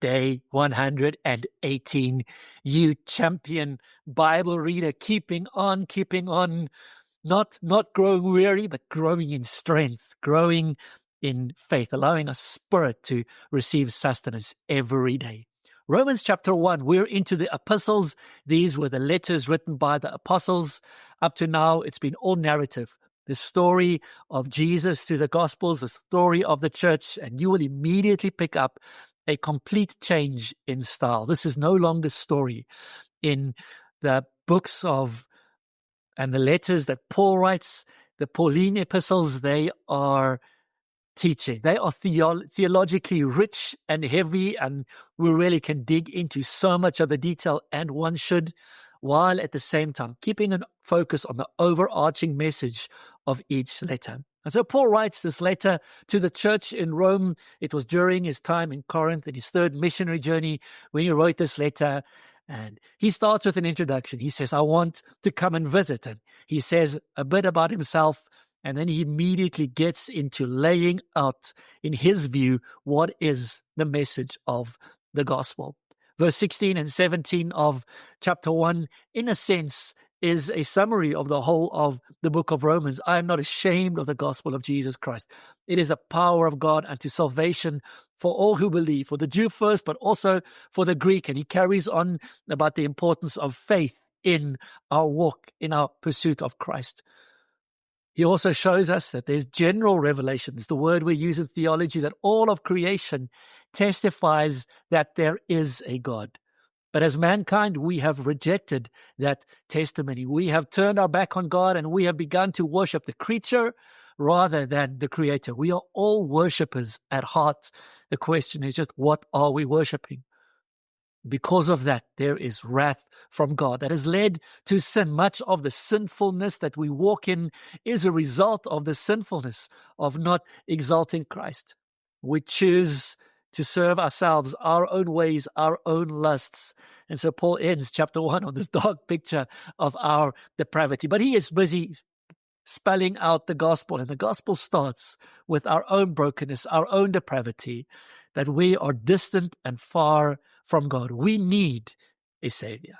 Day 118. You champion Bible reader, keeping on, not growing weary, but growing in strength, growing in faith, allowing our spirit to receive sustenance every day. Romans chapter 1, we're into the epistles. These were the letters written by the apostles. Up to now, it's been all narrative. The story of Jesus through the Gospels, the story of the church, and you will immediately pick up a complete change in style. This is no longer story. In the books of and the letters that Paul writes, the Pauline epistles, they are teaching. They are theologically rich and heavy, and we really can dig into so much of the detail, and one should, while at the same time keeping a focus on the overarching message of each letter. And so Paul writes this letter to the church in Rome. It was during his time in Corinth, in his third missionary journey, when he wrote this letter. And he starts with an introduction. He says, I want to come and visit. And he says a bit about himself. And then he immediately gets into laying out, in his view, what is the message of the gospel. Verse 16 and 17 of chapter 1, in a sense, is a summary of the whole of the book of Romans. I am not ashamed of the gospel of Jesus Christ. It is the power of God unto salvation for all who believe, for the Jew first, but also for the Greek. And he carries on about the importance of faith in our walk, in our pursuit of Christ. He also shows us that there's general revelation. It's the word we use in theology, that all of creation testifies that there is a God. But as mankind, we have rejected that testimony. We have turned our back on God, and we have begun to worship the creature rather than the Creator. We are all worshippers at heart. The question is just, what are we worshiping? Because of that, there is wrath from God that has led to sin. Much of the sinfulness that we walk in is a result of the sinfulness of not exalting Christ. We choose to serve ourselves, our own ways, our own lusts. And so Paul ends chapter 1 on this dark picture of our depravity. But he is busy spelling out the gospel, and the gospel starts with our own brokenness, our own depravity, that we are distant and far from God. We need a Savior.